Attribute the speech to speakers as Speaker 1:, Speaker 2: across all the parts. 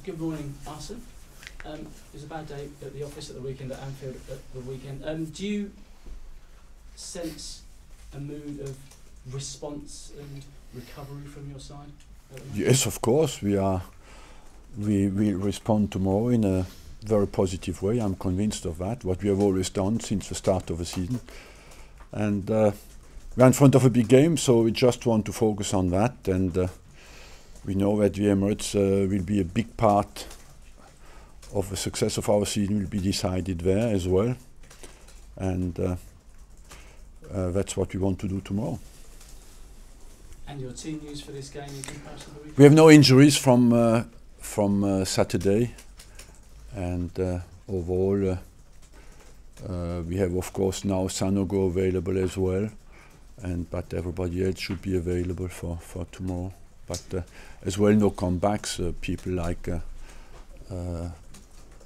Speaker 1: Good morning, Arsene. It was a bad day at the office at the weekend, at Anfield at the weekend. Do you sense a mood of response and recovery from your side?
Speaker 2: Yes, of course. We will respond tomorrow in a very positive way. I'm convinced of that. What we have always done since the start of the season, and we're in front of a big game, so we just want to focus on that. And we know that the Emirates will be a big part of the success of our season. Will be decided there as well, and that's what we want to do tomorrow.
Speaker 1: And your team news for this game in comparison to the weekend?
Speaker 2: We have no injuries from Saturday, and overall we have of course now Sanogo available as well, but everybody else should be available for tomorrow. But as well, no comebacks. People like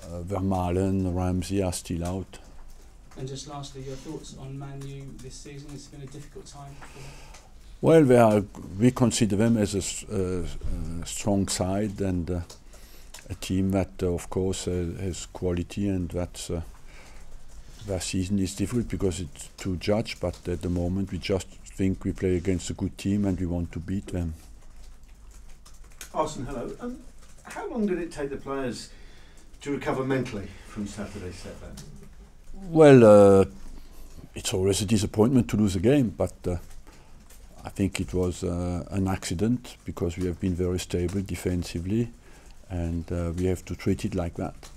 Speaker 2: Vermaelen, Ramsey are still out.
Speaker 1: And just lastly, your thoughts on Man U this season? It's been a difficult time for them.
Speaker 2: Well, we consider them as a strong side and a team that, of course, has quality, and that's their season is difficult because it's to judge. But at the moment, we just think we play against a good team and we want to beat them.
Speaker 3: Arsene, hello. How long did it take the players to recover mentally from Saturday's setback?
Speaker 2: Well, it's always a disappointment to lose a game, but I think it was an accident because we have been very stable defensively, and we have to treat it like that.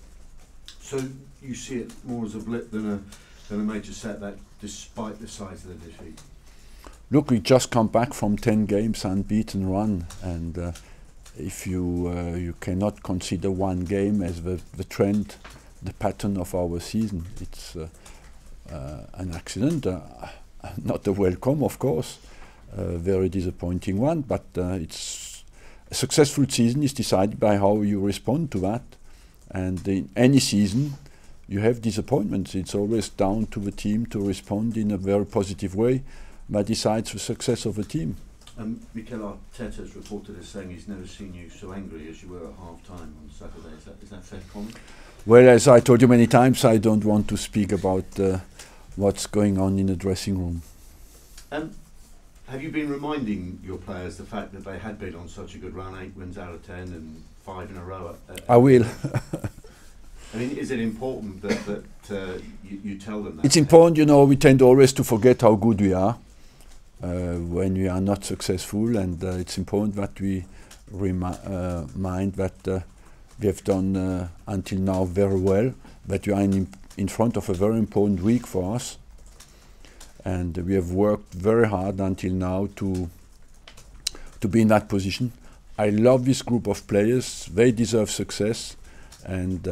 Speaker 2: So
Speaker 3: you see it more as a blip than a major setback, despite the size of the defeat?
Speaker 2: Look, we just come back from 10 games unbeaten run, and if you cannot consider one game as the trend, the pattern of our season, it's an accident, not a welcome, of course. Very disappointing one, but it's a successful season is decided by how you respond to that. And in any season, you have disappointments. It's always down to the team to respond in a very positive way that decides the success of the team.
Speaker 3: Mikel Arteta is reported as saying he's never seen you so angry as you were at half-time on Saturday. Is that a fair comment?
Speaker 2: Well, as I told you many times, I don't want to speak about what's going on in the dressing room.
Speaker 3: Have you been reminding your players the fact that they had been on such a good run, 8 wins out of 10 and 5 in a row?
Speaker 2: I will.
Speaker 3: I mean, is it important that you tell them that?
Speaker 2: It's important, you know, we tend always to forget how good we are when we are not successful, and it's important that we remind that we have done until now very well, that we are in front of a very important week for us. And we have worked very hard until now to be in that position. I love this group of players. They deserve success, and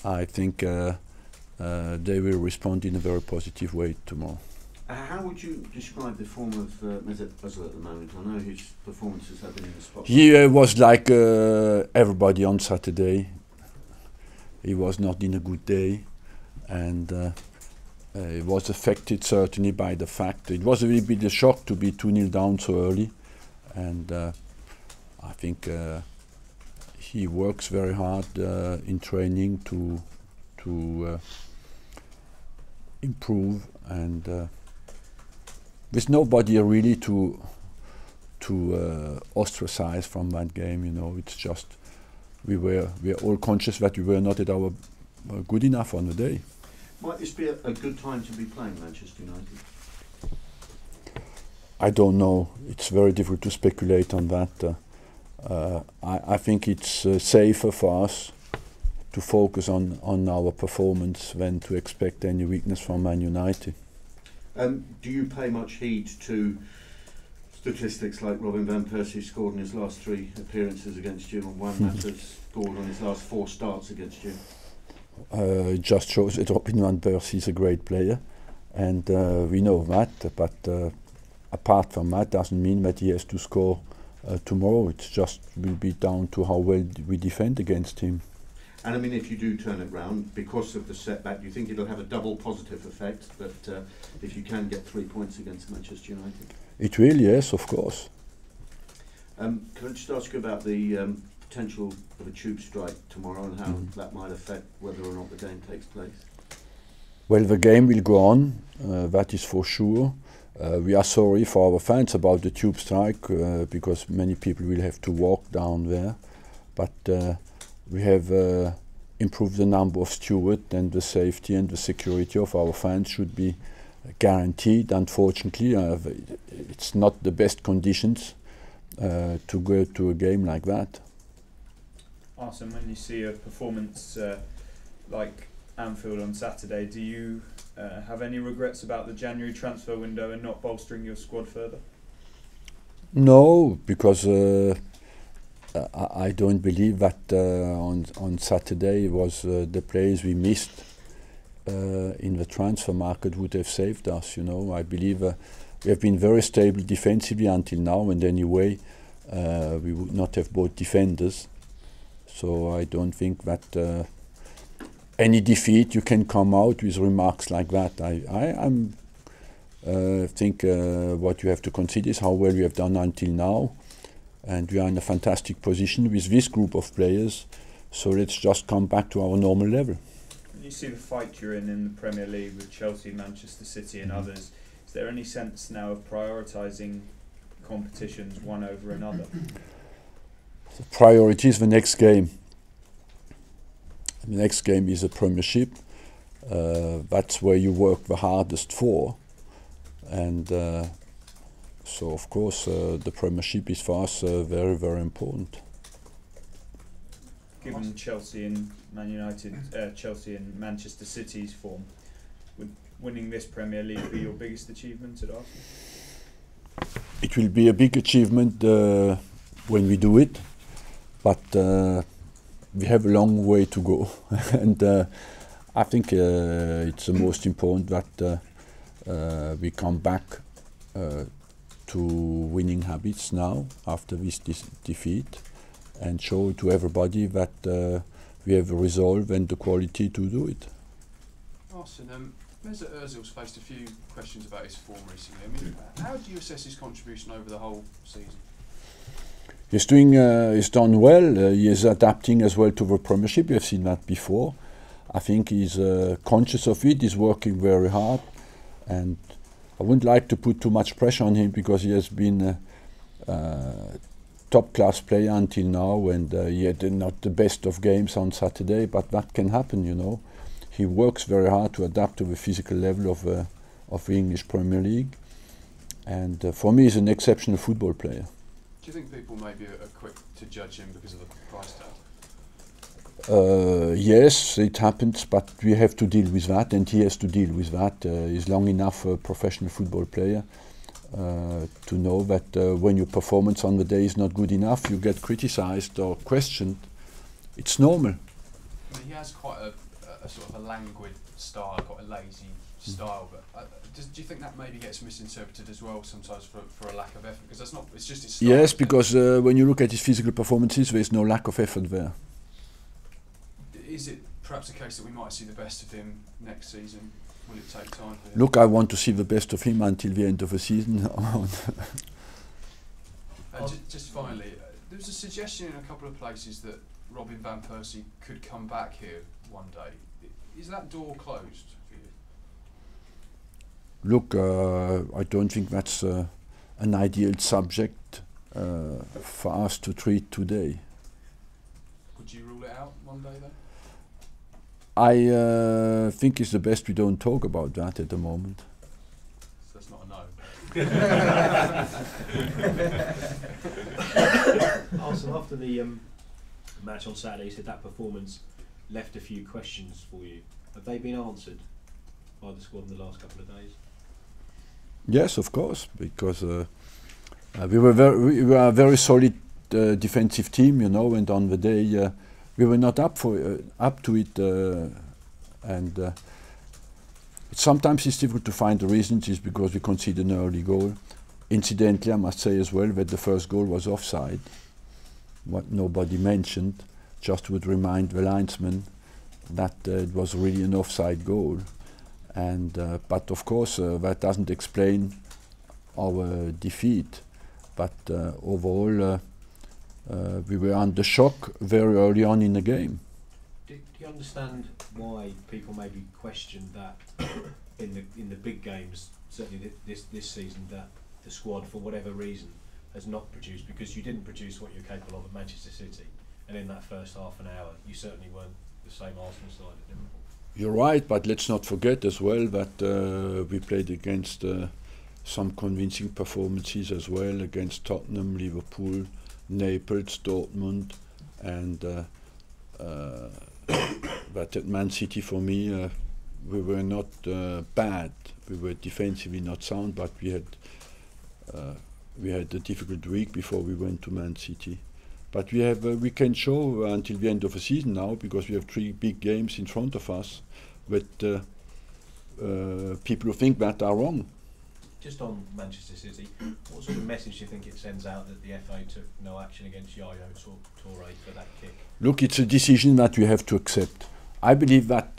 Speaker 2: I think they will respond in a very positive way tomorrow.
Speaker 3: How would you describe the form of Mesut Özil at the moment? I know his performances have been in the spotlight.
Speaker 2: He was like everybody on Saturday. He was not in a good day, and it was affected certainly by the fact it was a little bit a shock to be 2-0 down so early, and I think he works very hard in training to improve, and there's nobody really to ostracize from that game. You know, it's just we are all conscious that we were not at our good enough on the day.
Speaker 3: Might this be a good time to be playing Manchester United?
Speaker 2: I don't know. It's very difficult to speculate on that. I think it's safer for us to focus on our performance than to expect any weakness from Man United.
Speaker 3: Do you pay much heed to statistics like Robin van Persie scored in his last 3 appearances against you, and Juan Mata's scored on his last 4 starts against you?
Speaker 2: It just shows that Robin van Persie is a great player, and we know that, but apart from that doesn't mean that he has to score tomorrow. It just will be down to how well we defend against him.
Speaker 3: And I mean, if you do turn it round because of the setback, do you think it'll have a double positive effect, that if you can get 3 points against Manchester United?
Speaker 2: It will, yes, of course.
Speaker 3: Can I just ask you about the potential of a tube strike tomorrow and how that might affect whether or not the game takes place?
Speaker 2: Well, the game will go on, that is for sure. We are sorry for our fans about the tube strike because many people will have to walk down there. But we have improved the number of stewards, and the safety and the security of our fans should be guaranteed. Unfortunately, it's not the best conditions to go to a game like that.
Speaker 4: Arsene, when you see a performance like Anfield on Saturday, do you have any regrets about the January transfer window and not bolstering your squad further?
Speaker 2: No, because I don't believe that on Saturday was the players we missed in the transfer market would have saved us. You know, I believe we have been very stable defensively until now, and anyway, we would not have bought defenders. So I don't think that any defeat you can come out with remarks like that. I think what you have to consider is how well we have done until now, and we are in a fantastic position with this group of players. So let's just come back to our normal level.
Speaker 4: You see the fight you're in the Premier League with Chelsea, Manchester City and others. Is there any sense now of prioritising competitions one over another?
Speaker 2: The priority is the next game. The next game is a Premiership. That's where you work the hardest for. And so of course the Premiership is for us very, very important.
Speaker 4: Given Chelsea and Man United, Chelsea and Manchester City's form, would winning this Premier League be your biggest achievement at Arsenal?
Speaker 2: It will be a big achievement when we do it, but we have a long way to go. And I think it's the most important that we come back to winning habits now after this defeat, and show to everybody that we have the resolve and the quality to do it.
Speaker 5: Arsene, Mesut Özil's faced a few questions about his form recently. I mean, how do you assess his contribution over the whole season?
Speaker 2: He's done well. He is adapting as well to the Premiership. We have seen that before. I think he's conscious of it. He's working very hard, and I wouldn't like to put too much pressure on him because he has been top-class player until now, and he had not the best of games on Saturday, but that can happen, you know. He works very hard to adapt to the physical level of the English Premier League, and for me he's an exceptional football player.
Speaker 5: Do you think people maybe are quick to judge him because of the price tag?
Speaker 2: Yes, it happens, but we have to deal with that, and he has to deal with that. He's long enough a professional football player to know that when your performance on the day is not good enough, you get criticised or questioned. It's normal.
Speaker 5: I mean, he has quite a sort of a languid style, quite a lazy style, but do you think that maybe gets misinterpreted as well sometimes for a lack of effort? Because that's not, it's just his style.
Speaker 2: Yes, because when you look at his physical performances, there is no lack of effort there.
Speaker 5: Is it perhaps a case that we might see the best of him next season? Will it take time for him?
Speaker 2: Look, I want to see the best of him until the end of the season.
Speaker 5: Just finally, there was a suggestion in a couple of places that Robin van Persie could come back here one day. Is that door closed for you?
Speaker 2: Look, I don't think that's an ideal subject for us to treat today.
Speaker 5: Could you rule it out one day though?
Speaker 2: I think it's the best we don't talk about that at the moment.
Speaker 5: So that's not a no.
Speaker 6: Arsene, after the match on Saturday, you said that performance left a few questions for you. Have they been answered by the squad in the last couple of days?
Speaker 2: Yes, of course, because we were a very solid defensive team, you know, and on the day we were not up to it, and sometimes it's difficult to find the reasons. Is because we conceded an early goal. Incidentally, I must say as well that the first goal was offside, what nobody mentioned. Just would remind the linesman that it was really an offside goal, and but of course that doesn't explain our defeat. But overall, we were under shock very early on in the game.
Speaker 6: Do you understand why people maybe question that in the big games, certainly this season, that the squad, for whatever reason, has not produced? Because you didn't produce what you're capable of at Manchester City, and in that first half an hour, you certainly weren't the same Arsenal side at Liverpool.
Speaker 2: You're right, but let's not forget as well that we played against some convincing performances as well against Tottenham, Liverpool, Naples, Dortmund, and but at Man City, for me, we were not bad. We were defensively not sound, but we had a difficult week before we went to Man City. But we can show until the end of the season now, because we have 3 big games in front of us. But people who think that are wrong.
Speaker 6: Just on Manchester City, what sort of message do you think it sends out that the FA took no action against Yaya Toure for that kick?
Speaker 2: Look, it's a decision that we have to accept. I believe that,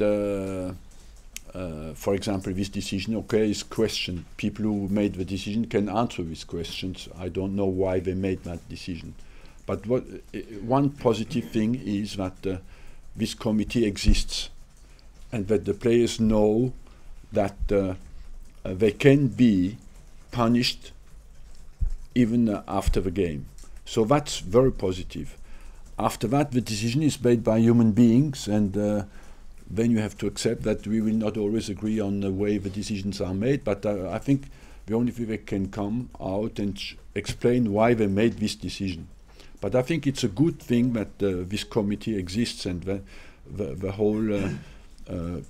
Speaker 2: for example, this decision, is questioned. People who made the decision can answer these questions. I don't know why they made that decision. But one positive thing is that this committee exists, and that the players know that they can be punished even after the game. So that's very positive. After that, the decision is made by human beings, and then you have to accept that we will not always agree on the way the decisions are made, but I think the only way they can come out and explain why they made this decision. But I think it's a good thing that this committee exists and the whole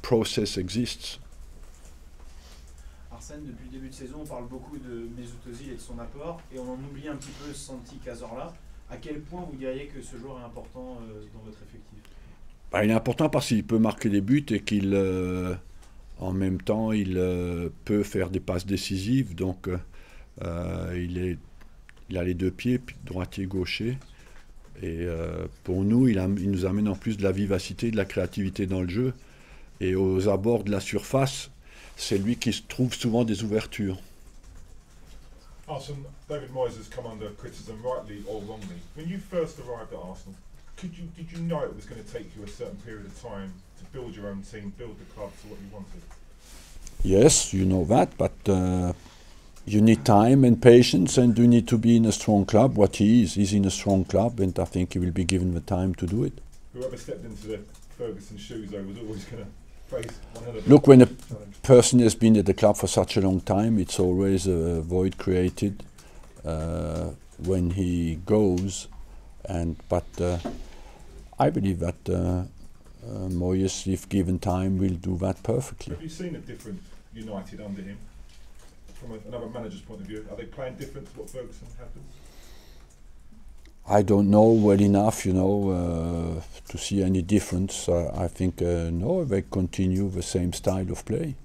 Speaker 2: process exists.
Speaker 7: Arsène, depuis le début de saison, on parle beaucoup de Mesut Özil et de son apport, et on en oublie un petit peu Santi Cazorla. À quel point vous diriez que ce joueur est important dans votre effectif?
Speaker 2: Il est important parce qu'il peut marquer des buts et qu'il, en même temps, il peut faire des passes décisives. Donc, il a les 2 pieds, droitier, gaucher. Et pour nous, il nous amène en plus de la vivacité, de la créativité dans le jeu. Et aux abords de la surface, c'est lui qui se trouve souvent des ouvertures.
Speaker 8: Arsene, David Moyes has come under criticism, rightly or wrongly. When you first arrived at Arsenal, did you know it was going to take you a certain period of time to build your own team, build the club to what you wanted?
Speaker 2: Yes, you know that, but you need time and patience, and you need to be in a strong club. What he is, he's in a strong club, and I think he will be given the time to do it.
Speaker 8: Whoever stepped into the Ferguson shoes, though, was always going to face one of the...
Speaker 2: Look, when a person has been at the club for such a long time, it's always a void created when he goes. But I believe that Moyes, if given time, will do that perfectly.
Speaker 8: Have you seen a different United under him? From another manager's point of view, are they playing different to what Ferguson happened?
Speaker 2: I don't know well enough, to see any difference. I think no, they continue the same style of play.